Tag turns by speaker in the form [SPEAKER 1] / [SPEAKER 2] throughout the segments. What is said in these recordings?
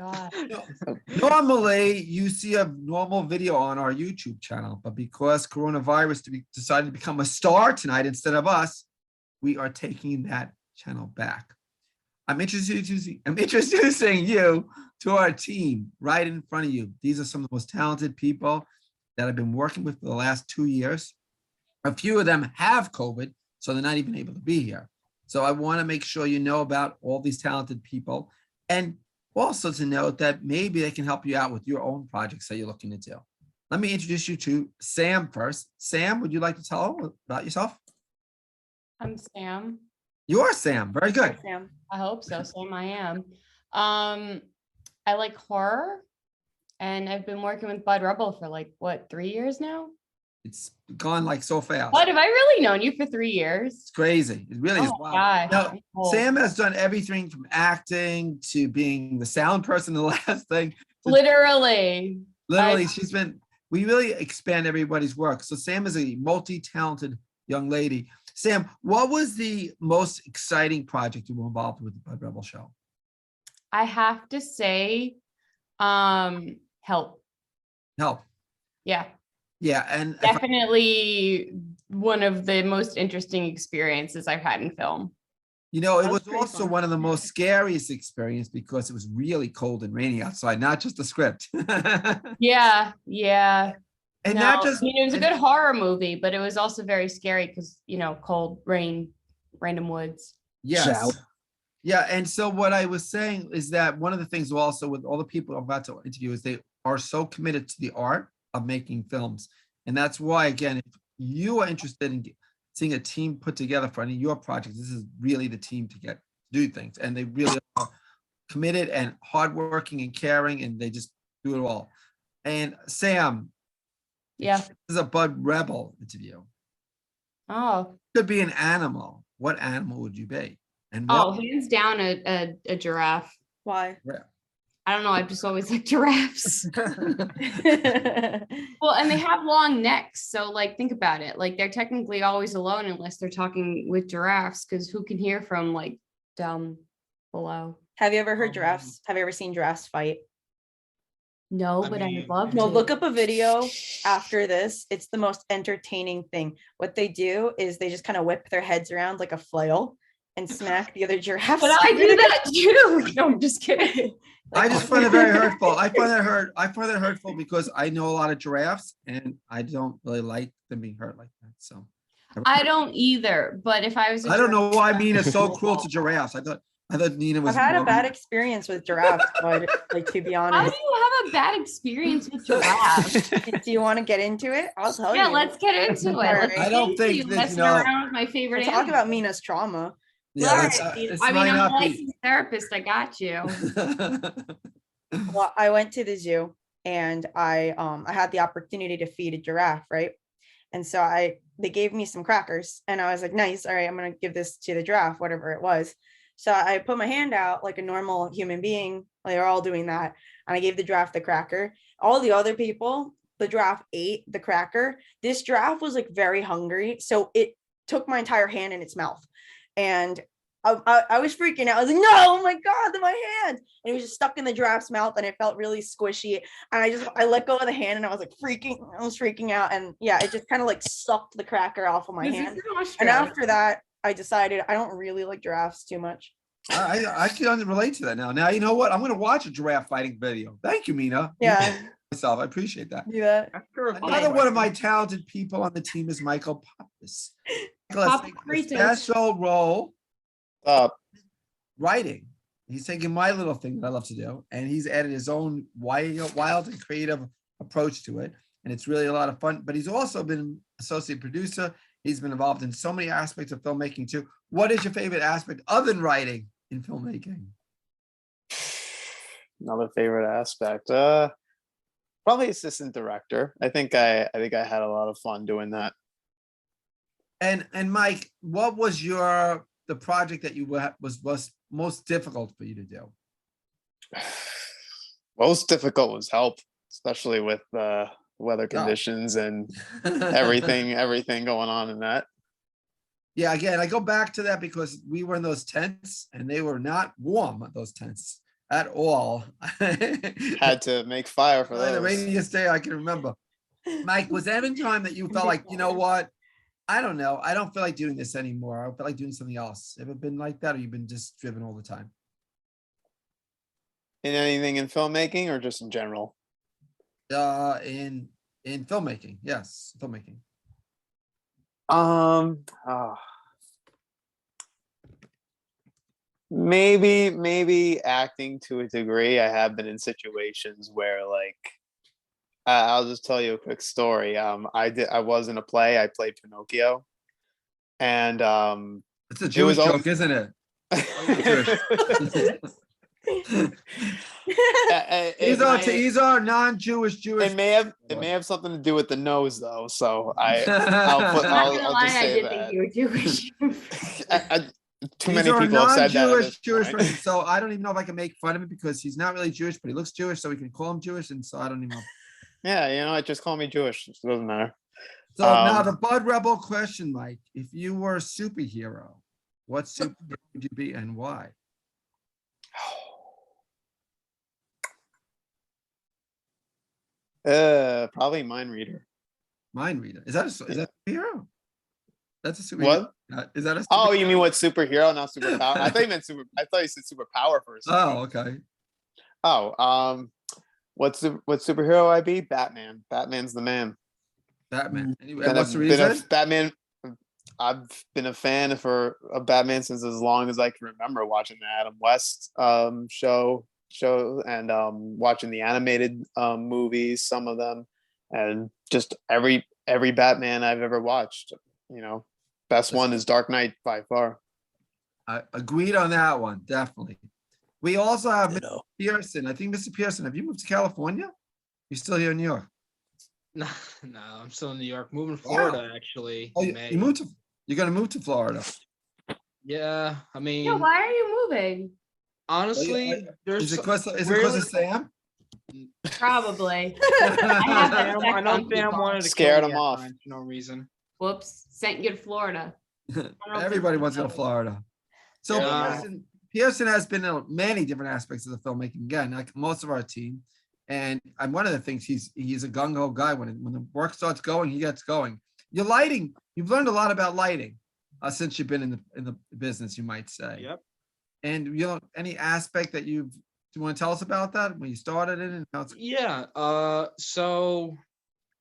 [SPEAKER 1] God.
[SPEAKER 2] Normally, you see a normal video on our YouTube channel, but because coronavirus decided to become a star tonight instead of us, we are taking that channel back. I'm introducing you to our team right in front of you. These are some of the most talented people that I've been working with for the last 2 years. A few of them have COVID, so they're not even able to be here. So I want to make sure you know about all these talented people, and also to note that maybe they can help you out with your own projects that you're looking to do. Let me introduce you to Sam first. Sam, would you like to tell them about yourself?
[SPEAKER 1] I'm Sam.
[SPEAKER 2] You are Sam. Very good.
[SPEAKER 3] Sam.
[SPEAKER 1] I hope so. Sam, I am. I like horror, and I've been working with Bud Rebel for like, what, 3 years now?
[SPEAKER 2] It's gone like so fast.
[SPEAKER 1] What, have I really known you for 3 years?
[SPEAKER 2] It's crazy. It really is
[SPEAKER 1] Oh,
[SPEAKER 2] wild.
[SPEAKER 1] gosh.
[SPEAKER 2] Now, Sam has done everything from acting to being the sound person, the last thing.
[SPEAKER 1] Literally.
[SPEAKER 2] We really expand everybody's work. So Sam is a multi-talented young lady. Sam, what was the most exciting project you were involved with the Bud Rebel show?
[SPEAKER 1] I have to say, Help.
[SPEAKER 2] Help.
[SPEAKER 1] Yeah.
[SPEAKER 2] Yeah, and
[SPEAKER 1] Definitely one of the most interesting experiences I've had in film.
[SPEAKER 2] you know, it
[SPEAKER 3] That was
[SPEAKER 2] was
[SPEAKER 3] pretty
[SPEAKER 2] also
[SPEAKER 3] fun.
[SPEAKER 2] one of the most scariest experiences because it was really cold and rainy outside, not just the script.
[SPEAKER 1] Yeah, yeah.
[SPEAKER 2] And
[SPEAKER 1] No,
[SPEAKER 2] not just,
[SPEAKER 1] I mean, it was a
[SPEAKER 2] and-
[SPEAKER 1] good horror movie, but it was also very scary because, you know, cold, rain, random woods.
[SPEAKER 2] yes.
[SPEAKER 4] Shout.
[SPEAKER 2] Yeah, and so what I was saying is that one of the things also with all the people I'm about to interview is they are so committed to the art of making films. And that's why, again, if you are interested in seeing a team put together for any of your projects, this is really the team to do things. And they really are committed and hardworking and caring, and they just do it all. And Sam,
[SPEAKER 1] Yeah.
[SPEAKER 2] this is a Bud Rebel interview.
[SPEAKER 1] Oh,
[SPEAKER 2] Could be an animal. What animal would you be? And
[SPEAKER 1] oh,
[SPEAKER 2] what?
[SPEAKER 1] hands down a giraffe.
[SPEAKER 3] Why?
[SPEAKER 1] I don't know. I've just always liked giraffes. Well, and they have long necks. So like, think about it. Like they're technically always alone unless they're talking with giraffes, because who can hear from like down below?
[SPEAKER 3] Have you ever heard giraffes? Have you ever seen giraffes fight?
[SPEAKER 1] No,
[SPEAKER 4] I
[SPEAKER 1] but I
[SPEAKER 4] mean,
[SPEAKER 1] would love
[SPEAKER 3] No,
[SPEAKER 1] to.
[SPEAKER 3] look up a video after this. It's the most entertaining thing. What they do is they just kind of whip their heads around like a flail and smack the other giraffes.
[SPEAKER 1] But I do that too. No, I'm just kidding.
[SPEAKER 2] I just find it very hurtful. I find it hurtful because I know a lot of giraffes and I don't really like them being hurt like that. So
[SPEAKER 1] I don't either. But if I was,
[SPEAKER 2] I don't know why Mina's so cruel to giraffes. I thought Nina was.
[SPEAKER 3] I've had a
[SPEAKER 2] more-
[SPEAKER 3] bad experience with giraffes, but like to be
[SPEAKER 1] how do
[SPEAKER 3] honest.
[SPEAKER 1] you have a bad experience with giraffes?
[SPEAKER 3] Do you want to get into it? I'll tell
[SPEAKER 1] Yeah,
[SPEAKER 3] you.
[SPEAKER 1] let's get into it.
[SPEAKER 3] Alright.
[SPEAKER 1] Let's
[SPEAKER 2] I don't
[SPEAKER 1] get into
[SPEAKER 2] think that,
[SPEAKER 1] messing
[SPEAKER 2] you know-
[SPEAKER 1] around with my favorite
[SPEAKER 3] We'll talk
[SPEAKER 1] animal.
[SPEAKER 3] about Mina's trauma.
[SPEAKER 2] Yeah,
[SPEAKER 1] All
[SPEAKER 2] that's,
[SPEAKER 1] right.
[SPEAKER 2] this
[SPEAKER 1] I mean,
[SPEAKER 2] might
[SPEAKER 1] I'm a
[SPEAKER 2] not be.
[SPEAKER 1] licensed therapist. I got you.
[SPEAKER 3] Well, I went to the zoo and I had the opportunity to feed a giraffe, right? And so they gave me some crackers and I was like, nice, all right, I'm gonna give this to the giraffe, whatever it was. So I put my hand out like a normal human being. They're all doing that. And I gave the giraffe the cracker. All the other people, the giraffe ate the cracker. This giraffe was like very hungry. So it took my entire hand in its mouth. And I was freaking out. I was like, no, oh my God, my hand. And it was just stuck in the giraffe's mouth and it felt really squishy. And I let go of the hand and I was freaking out. And yeah, it just kind of like sucked the cracker off of my
[SPEAKER 1] This is
[SPEAKER 3] hand.
[SPEAKER 1] in
[SPEAKER 3] And
[SPEAKER 1] Australia.
[SPEAKER 3] after that, I decided I don't really like giraffes too much.
[SPEAKER 2] I can relate to that now. Now you know what? I'm going to watch a giraffe fighting video. Thank you, Mina.
[SPEAKER 3] Yeah,
[SPEAKER 2] Myself, I appreciate that.
[SPEAKER 3] do that.
[SPEAKER 2] Another one of my talented people on the team is Michael Pappas. Michael has taken a
[SPEAKER 1] Papritas.
[SPEAKER 2] special role
[SPEAKER 4] Up.
[SPEAKER 2] writing. He's taking my little thing that I love to do, and he's added his own wild and creative approach to it. And it's really a lot of fun. But he's also been associate producer. He's been involved in so many aspects of filmmaking too. What is your favorite aspect other than writing in filmmaking?
[SPEAKER 4] Another favorite aspect. Probably assistant director. I think I had a lot of fun doing that.
[SPEAKER 2] And Mike, what was the project that you was most difficult for you to do?
[SPEAKER 4] Most difficult was Help, especially with weather conditions and everything going on in that.
[SPEAKER 2] Yeah, again, I go back to that because we were in those tents and they were not warm, those tents. at all.
[SPEAKER 4] Had to make fire for
[SPEAKER 2] Really, the
[SPEAKER 4] those.
[SPEAKER 2] rainiest day I can remember. Mike, was there any time that you felt like, you know what? I don't know. I don't feel like doing this anymore. I feel like doing something else. Ever been like that, or you've been just driven all the time?
[SPEAKER 4] In anything in filmmaking or just in general?
[SPEAKER 2] In filmmaking, yes, filmmaking.
[SPEAKER 4] Oh, maybe acting to a degree. I have been in situations where like I'll just tell you a quick story. I was in a play. I played Pinocchio, and
[SPEAKER 2] It's a
[SPEAKER 4] it
[SPEAKER 2] Jewish
[SPEAKER 4] was
[SPEAKER 2] joke, isn't it? These are non-Jewish
[SPEAKER 4] it may have something to do with the nose though. So I'll
[SPEAKER 1] lie,
[SPEAKER 4] just
[SPEAKER 1] I
[SPEAKER 4] say
[SPEAKER 1] did think
[SPEAKER 4] that.
[SPEAKER 1] you were Jewish.
[SPEAKER 4] Too
[SPEAKER 2] These
[SPEAKER 4] many
[SPEAKER 2] are
[SPEAKER 4] people have said that. At
[SPEAKER 2] non-Jewish
[SPEAKER 4] this
[SPEAKER 2] Jewish
[SPEAKER 4] point.
[SPEAKER 2] person, so I don't even know if I can make fun of it because he's not really Jewish, but he looks Jewish, so we can call him Jewish, and so I don't even know.
[SPEAKER 4] Yeah, you know, just call me Jewish. It doesn't matter.
[SPEAKER 2] So now the Bud Rebel question, Mike, if you were a superhero, what superhero would you be and why?
[SPEAKER 4] Probably Mind Reader.
[SPEAKER 2] Mind reader. Is that a superhero? That's a superhero.
[SPEAKER 4] What?
[SPEAKER 2] Is that a
[SPEAKER 4] Oh,
[SPEAKER 2] superhero?
[SPEAKER 4] you mean what superhero, not superpower? I thought you meant super. I thought you said superpower for a second.
[SPEAKER 2] Oh, okay.
[SPEAKER 4] Oh, what superhero I be? Batman. Batman's the man.
[SPEAKER 2] Batman. And
[SPEAKER 4] Been
[SPEAKER 2] what's the
[SPEAKER 4] been a
[SPEAKER 2] reason?
[SPEAKER 4] Batman. I've been a fan of Batman since as long as I can remember. Watching the Adam West show and watching the animated movies, some of them, and just every Batman I've ever watched. You know, best one is Dark Knight by far.
[SPEAKER 2] I agreed on that one, definitely. We also have Mr. Pearson. I think Mr. Pearson, have you moved to California? You're still here in New York?
[SPEAKER 5] No, I'm still in New York. Moving to Florida, actually.
[SPEAKER 2] Oh,
[SPEAKER 5] in May.
[SPEAKER 2] you're gonna move to Florida.
[SPEAKER 5] Yeah, I mean,
[SPEAKER 1] Yeah, why are you moving?
[SPEAKER 5] honestly, there's
[SPEAKER 2] Is it because
[SPEAKER 5] really-
[SPEAKER 2] of Sam?
[SPEAKER 1] Probably.
[SPEAKER 5] I know Sam wanted to
[SPEAKER 4] Scared
[SPEAKER 5] kill me
[SPEAKER 4] him
[SPEAKER 5] at
[SPEAKER 4] off.
[SPEAKER 5] times for no reason.
[SPEAKER 1] Whoops, sent you to Florida.
[SPEAKER 2] Everybody wants to go to Florida. So
[SPEAKER 5] Yeah.
[SPEAKER 2] Pearson has been in many different aspects of the filmmaking. Again, like most of our team, and one of the things he's a gung ho guy. When the work starts going, he gets going. Your lighting, you've learned a lot about lighting since you've been in the business, you might say.
[SPEAKER 5] Yep.
[SPEAKER 2] And any aspect that do you want to tell us about that when you started it and how it's
[SPEAKER 5] Yeah. So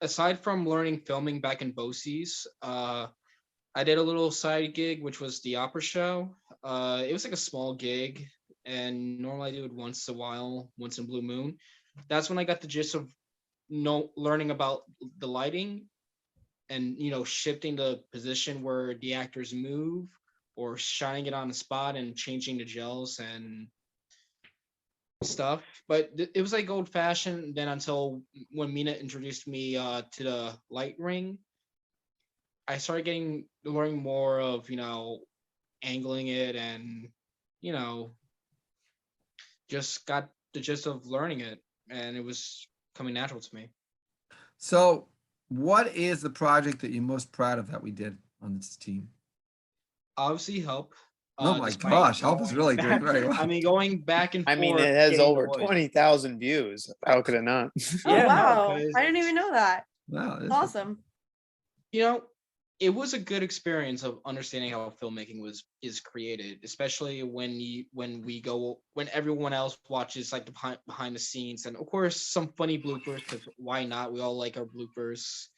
[SPEAKER 5] aside from learning filming back in BOCES, I did a little side gig, which was the opera show. It was like a small gig, and normally I do it once in a while, once in Blue Moon. That's when I got the gist of learning about the lighting and shifting the position where the actors move or shining it on the spot and changing the gels and stuff. But it was like old fashioned then until when Mina introduced me to the light ring. I started learning more of angling it and just got the gist of learning it, and it was coming natural to me.
[SPEAKER 2] So what is the project that you're most proud of that we did on this team?
[SPEAKER 5] Obviously, Help.
[SPEAKER 2] Oh my
[SPEAKER 5] despite
[SPEAKER 2] gosh, Help is
[SPEAKER 5] going
[SPEAKER 2] really doing
[SPEAKER 5] back-
[SPEAKER 2] very well.
[SPEAKER 5] I mean, going back and
[SPEAKER 4] I
[SPEAKER 5] forth.
[SPEAKER 4] mean, it has
[SPEAKER 5] getting
[SPEAKER 4] over
[SPEAKER 5] the voice.
[SPEAKER 4] 20,000 views. How could it not?
[SPEAKER 3] Oh,
[SPEAKER 5] Yeah, no,
[SPEAKER 3] wow.
[SPEAKER 5] 'cause-
[SPEAKER 3] I didn't even know that.
[SPEAKER 2] Wow,
[SPEAKER 3] That's awesome.
[SPEAKER 5] It was a good experience of understanding how filmmaking is created, especially when everyone else watches like the behind the scenes, and of course some funny bloopers, because why not? We all like our bloopers.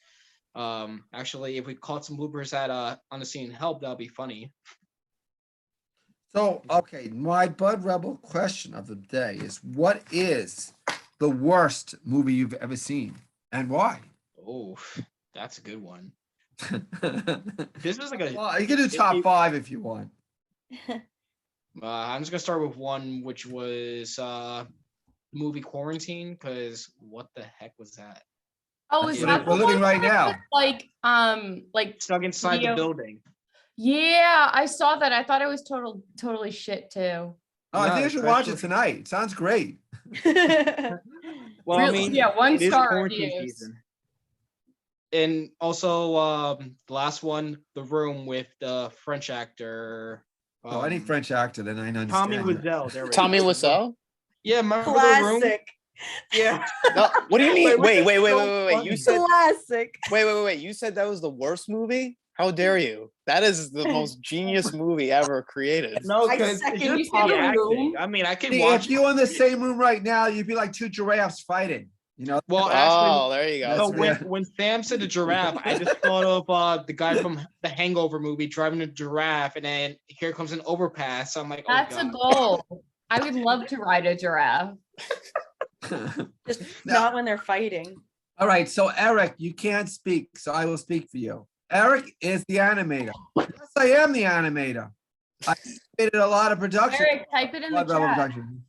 [SPEAKER 5] Actually, if we caught some bloopers at on the scene Help, that'd be funny.
[SPEAKER 2] So, okay, my Bud Rebel question of the day is, what is the worst movie you've ever seen and why?
[SPEAKER 5] Oh, that's a good one. This is like
[SPEAKER 2] Well, you can do top 5 if you want.
[SPEAKER 5] I'm just gonna start with one, which was movie Quarantine, because what the heck was that?
[SPEAKER 1] Oh, is
[SPEAKER 2] We're
[SPEAKER 1] that the
[SPEAKER 2] living
[SPEAKER 1] one
[SPEAKER 2] right
[SPEAKER 1] where
[SPEAKER 2] now.
[SPEAKER 1] it's like
[SPEAKER 5] Stuck inside the
[SPEAKER 1] Video-
[SPEAKER 5] building.
[SPEAKER 1] yeah, I saw that. I thought it was totally shit too.
[SPEAKER 2] Oh, I
[SPEAKER 5] No,
[SPEAKER 2] think I should watch it
[SPEAKER 5] especially-
[SPEAKER 2] tonight. It sounds great.
[SPEAKER 5] Well, I
[SPEAKER 1] Really?
[SPEAKER 5] mean,
[SPEAKER 1] Yeah, one
[SPEAKER 5] it is
[SPEAKER 1] star
[SPEAKER 5] quarantine
[SPEAKER 1] reviews.
[SPEAKER 5] season. And also, the last one, The Room, with the French actor.
[SPEAKER 2] Oh, any French actor, then I understand.
[SPEAKER 5] Tommy Wiseau. There we
[SPEAKER 4] Tommy
[SPEAKER 5] go.
[SPEAKER 4] Wiseau?
[SPEAKER 5] Yeah, remember the room?
[SPEAKER 3] Classic.
[SPEAKER 5] Yeah.
[SPEAKER 4] No, what do you mean?
[SPEAKER 5] Like,
[SPEAKER 4] Wait, wait, wait,
[SPEAKER 5] so
[SPEAKER 4] wait, wait, wait. You
[SPEAKER 5] funny.
[SPEAKER 4] said
[SPEAKER 3] Classic.
[SPEAKER 4] wait. You said that was the worst movie? How dare you? That is the most genius movie ever created.
[SPEAKER 5] No,
[SPEAKER 3] I
[SPEAKER 5] because
[SPEAKER 3] second
[SPEAKER 5] it's
[SPEAKER 1] you
[SPEAKER 5] just
[SPEAKER 1] said
[SPEAKER 5] the
[SPEAKER 1] the
[SPEAKER 5] acting.
[SPEAKER 1] room?
[SPEAKER 5] I mean, I can
[SPEAKER 2] See,
[SPEAKER 5] watch.
[SPEAKER 2] if you were in the same room right now, you'd be like two giraffes fighting. You know,
[SPEAKER 5] Well, actually,
[SPEAKER 4] Oh, there you go.
[SPEAKER 5] no.
[SPEAKER 2] That's
[SPEAKER 5] When
[SPEAKER 2] it.
[SPEAKER 5] when Sam said the giraffe, I just thought of the guy from the Hangover movie driving a giraffe, and then here comes an overpass. I'm like, oh
[SPEAKER 1] That's a
[SPEAKER 5] god.
[SPEAKER 1] goal. I would love to ride a giraffe.
[SPEAKER 3] Just
[SPEAKER 2] No.
[SPEAKER 3] not when they're fighting.
[SPEAKER 2] All right, so Eric, you can't speak, so I will speak for you. Eric is the animator. Yes, I am the animator. I animated a lot of production.
[SPEAKER 1] Eric, type it in
[SPEAKER 2] a lot
[SPEAKER 1] the
[SPEAKER 2] of
[SPEAKER 1] chat.
[SPEAKER 2] production.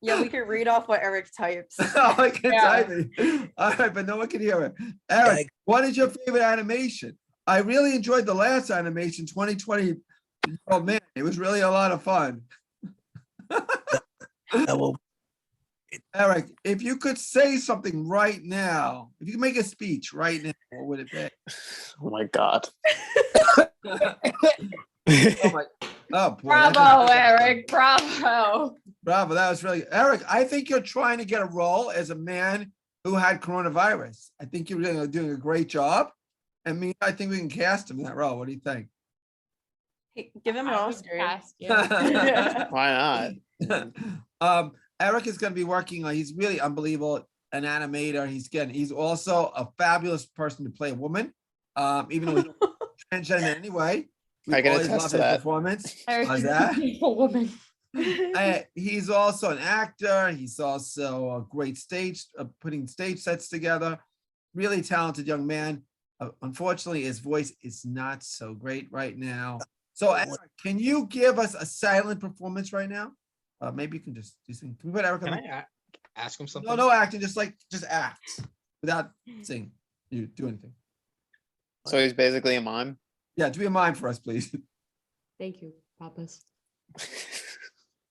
[SPEAKER 3] Yeah, we could read off what Eric types.
[SPEAKER 2] Oh, I can
[SPEAKER 1] Yeah.
[SPEAKER 2] type it. All right, but no one can hear it. Eric, what is your favorite animation? I really enjoyed the last animation, 2020. Oh man, it was really a lot of fun. Eric, if you could say something right now, if you could make a speech right now, what would it be?
[SPEAKER 4] Oh my god.
[SPEAKER 2] Oh my, oh boy.
[SPEAKER 1] Bravo, Eric. Bravo.
[SPEAKER 2] Bravo, that was really, Eric, I think you're trying to get a role as a man who had coronavirus. I think you're really doing a great job. I mean, I think we can cast him in that role. What do you think?
[SPEAKER 3] Hey, give him an
[SPEAKER 1] I would
[SPEAKER 3] Oscar.
[SPEAKER 1] cast you.
[SPEAKER 4] Why not?
[SPEAKER 2] Eric is going to be working on, he's really unbelievable, an animator. He's also a fabulous person to play a woman. Even though he's transgender anyway. We
[SPEAKER 4] I can
[SPEAKER 2] always
[SPEAKER 4] attest
[SPEAKER 2] love
[SPEAKER 4] to
[SPEAKER 2] his
[SPEAKER 4] that.
[SPEAKER 2] performance.
[SPEAKER 1] Eric
[SPEAKER 2] How's
[SPEAKER 1] is a
[SPEAKER 2] that?
[SPEAKER 1] beautiful woman.
[SPEAKER 2] He's also an actor. He's also a great stage, putting stage sets together. Really talented young man. Unfortunately, his voice is not so great right now. So, Eric, can you give us a silent performance right now? Maybe you can just sing. Can we put Eric on?
[SPEAKER 5] Can I ask him something?
[SPEAKER 2] No, no acting. Just act without singing. You do anything.
[SPEAKER 4] So he's basically a mime.
[SPEAKER 2] Yeah, do a mime for us, please.
[SPEAKER 1] Thank you, Papas.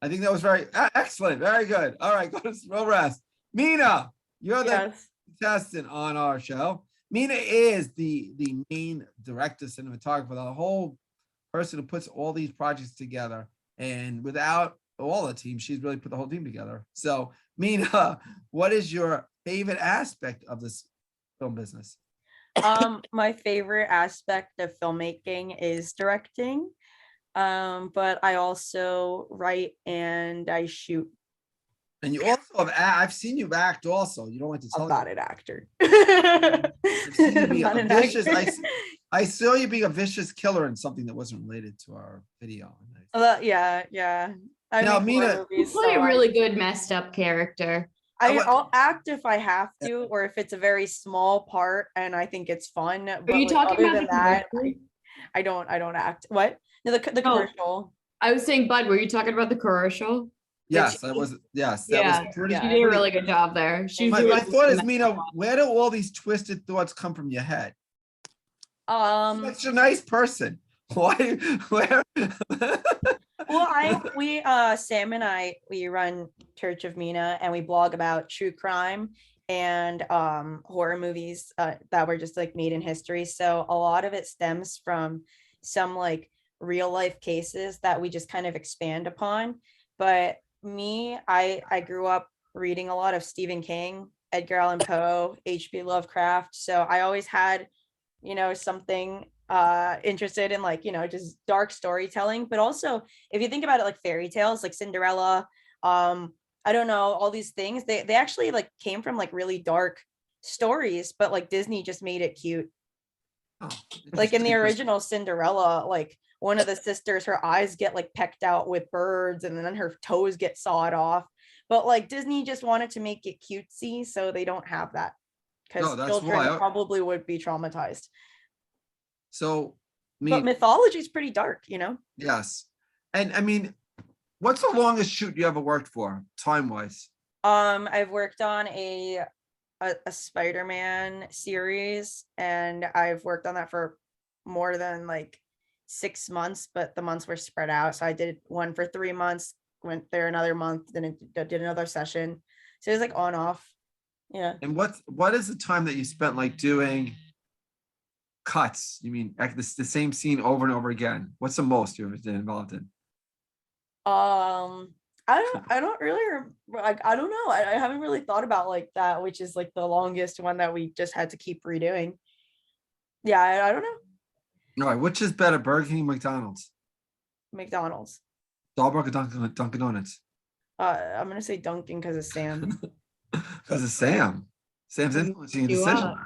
[SPEAKER 2] I think that was very excellent. Very good. All right, go to slow rest. Mina, you're the
[SPEAKER 3] Yes.
[SPEAKER 2] contestant on our show. Mina is the main director, cinematographer, the whole person who puts all these projects together. And without all the team, she's really put the whole team together. So, Mina, what is your favorite aspect of this film business?
[SPEAKER 3] My favorite aspect of filmmaking is directing. But I also write and I shoot.
[SPEAKER 2] And you also have, I've seen you act also. You don't want to tell
[SPEAKER 3] I'm not
[SPEAKER 2] me.
[SPEAKER 3] an actor.
[SPEAKER 2] I've seen you be
[SPEAKER 3] Not
[SPEAKER 2] a
[SPEAKER 3] an
[SPEAKER 2] vicious,
[SPEAKER 3] actor.
[SPEAKER 2] I saw you being a vicious killer in something that wasn't related to our video.
[SPEAKER 3] Yeah. I
[SPEAKER 2] Now,
[SPEAKER 3] make horror
[SPEAKER 2] Mina,
[SPEAKER 1] You
[SPEAKER 3] movies,
[SPEAKER 1] play
[SPEAKER 3] so
[SPEAKER 1] a really good messed up character.
[SPEAKER 3] I'll act if I have to, or if it's a very small part and I think it's fun.
[SPEAKER 1] Are
[SPEAKER 3] But
[SPEAKER 1] you
[SPEAKER 3] like,
[SPEAKER 1] talking
[SPEAKER 3] other
[SPEAKER 1] about
[SPEAKER 3] than
[SPEAKER 1] the
[SPEAKER 3] that,
[SPEAKER 1] commercial?
[SPEAKER 3] I don't act. What? No, the
[SPEAKER 1] Oh.
[SPEAKER 3] commercial.
[SPEAKER 1] I was saying, Bud, were you talking about the commercial?
[SPEAKER 2] yes, that was, yes, that
[SPEAKER 1] Yeah,
[SPEAKER 2] was pretty.
[SPEAKER 1] She
[SPEAKER 3] yeah.
[SPEAKER 1] did a really good job there. She was
[SPEAKER 2] My
[SPEAKER 1] really
[SPEAKER 2] thought is,
[SPEAKER 1] messed
[SPEAKER 2] Mina,
[SPEAKER 1] up.
[SPEAKER 2] where do all these twisted thoughts come from your head?
[SPEAKER 3] Um,
[SPEAKER 2] Such a nice person. Why, where?
[SPEAKER 3] well, Sam and I, we run Church of Mina and we blog about true crime and horror movies that were just like made in history. So a lot of it stems from some like real life cases that we just kind of expand upon. But I grew up reading a lot of Stephen King, Edgar Allan Poe, H.P. Lovecraft. So I always had, something interested in like, just dark storytelling. But also if you think about it, like fairy tales, like Cinderella, I don't know, all these things, they actually like came from like really dark stories, but like Disney just made it cute.
[SPEAKER 2] Oh,
[SPEAKER 3] Like in the
[SPEAKER 2] interesting.
[SPEAKER 3] original Cinderella, like one of the sisters, her eyes get like pecked out with birds and then her toes get sawed off. But like Disney just wanted to make it cutesy, so they don't have that, because
[SPEAKER 2] No, that's
[SPEAKER 3] children
[SPEAKER 2] why.
[SPEAKER 3] probably would be traumatized.
[SPEAKER 2] So,
[SPEAKER 3] But mythology is pretty dark,
[SPEAKER 2] yes. And I mean, what's the longest shoot you ever worked for, time-wise?
[SPEAKER 3] I've worked on a Spider-Man series, and I've worked on that for more than like 6 months, but the months were spread out. So I did one for 3 months, went there another month, then did another session. So it was like on off. Yeah.
[SPEAKER 2] And what is the time that you spent like doing cuts? You mean like the same scene over and over again? What's the most you've ever been involved in?
[SPEAKER 3] I don't really like, I don't know. I haven't really thought about like that, which is like the longest one that we just had to keep redoing. Yeah, I don't know.
[SPEAKER 2] All right, which is better, Burger King, McDonald's,
[SPEAKER 3] McDonald's.
[SPEAKER 2] Starbucks, or Dunkin' Donuts?
[SPEAKER 3] I'm gonna say Dunkin' because of Sam.
[SPEAKER 2] Because it's Sam. Sam's influencing your
[SPEAKER 1] You
[SPEAKER 2] decision.
[SPEAKER 1] up.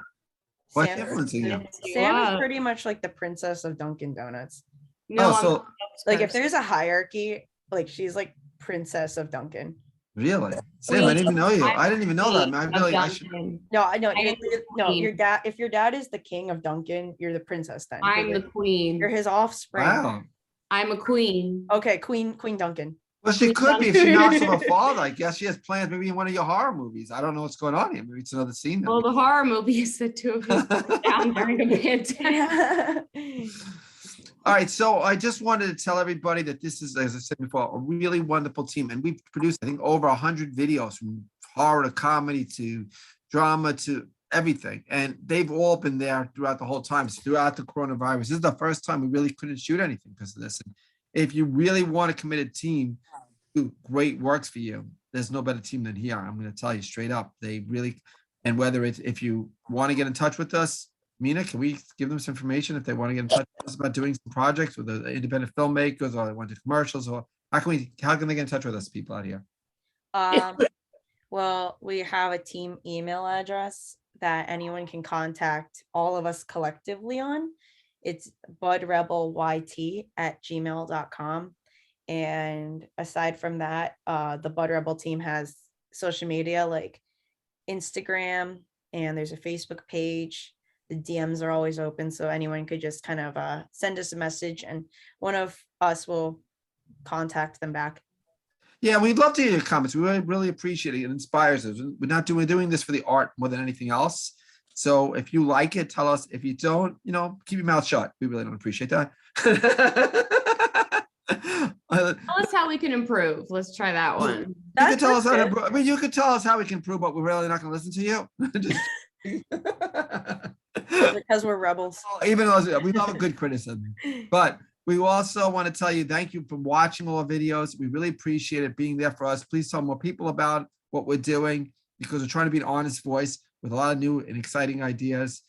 [SPEAKER 2] What's
[SPEAKER 3] Sam,
[SPEAKER 2] influencing you?
[SPEAKER 3] Sam is
[SPEAKER 1] up.
[SPEAKER 3] pretty much like the princess of Dunkin' Donuts.
[SPEAKER 1] No,
[SPEAKER 2] Oh, so
[SPEAKER 3] Like if there's a hierarchy, like she's like princess of Dunkin'.
[SPEAKER 2] really, Sam, I didn't even know you. I didn't even know that. Man. I feel like I should.
[SPEAKER 3] No, I know.
[SPEAKER 1] I am the
[SPEAKER 3] No,
[SPEAKER 1] queen.
[SPEAKER 3] your dad. If your dad is the king of Dunkin', you're the princess. Then
[SPEAKER 1] I'm
[SPEAKER 3] you're,
[SPEAKER 1] the queen.
[SPEAKER 3] you're his offspring.
[SPEAKER 2] Wow.
[SPEAKER 1] I'm a queen.
[SPEAKER 3] Okay, Queen Duncan.
[SPEAKER 2] Well, she
[SPEAKER 1] Queen
[SPEAKER 2] could be if she knocks
[SPEAKER 1] Dunkin'.
[SPEAKER 2] off her father. I guess she has plans. Maybe in one of your horror movies. I don't know what's going on here. Maybe it's another scene.
[SPEAKER 1] Well, the horror movie is the two of his down during a pandemic.
[SPEAKER 2] All right, so I just wanted to tell everybody that this is, as I said before, a really wonderful team, and we've produced, I think, over 100 videos from horror to comedy to drama to everything, and they've all been there throughout the whole time, throughout the coronavirus. This is the first time we really couldn't shoot anything because of this. And if you really want a committed team, who great works for you, there's no better team than here. I'm going to tell you straight up. They really, and whether it's if you want to get in touch with us. Mina, can we give them some information if they want to get in touch with us about doing some projects with the independent filmmakers, or they want to do commercials, or how can they get in touch with us, people out here?
[SPEAKER 3] Well, we have a team email address that anyone can contact all of us collectively on. It's budrebelyt@gmail.com. And aside from that, the Bud Rebel team has social media like Instagram, and there's a Facebook page. The DMs are always open, so anyone could just kind of send us a message and one of us will contact them back.
[SPEAKER 2] Yeah, we'd love to hear your comments. We really appreciate it. It inspires us. We're doing this for the art more than anything else. So if you like it, tell us. If you don't, keep your mouth shut. We really don't appreciate that.
[SPEAKER 1] Tell us how we can improve. Let's try that one.
[SPEAKER 2] You can tell us how to improve. I mean, you could tell us how we can improve, but we're really not going to listen to you.
[SPEAKER 3] Because we're rebels.
[SPEAKER 2] Even though we love a good criticism, but we also want to tell you thank you for watching all our videos. We really appreciate it being there for us. Please tell more people about what we're doing, because we're trying to be an honest voice with a lot of new and exciting ideas.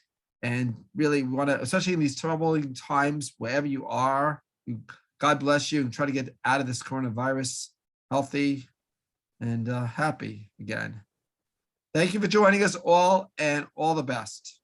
[SPEAKER 2] And really, we want to, especially in these troubling times, wherever you are, God bless you, and try to get out of this coronavirus healthy and happy again. Thank you for joining us all, and all the best.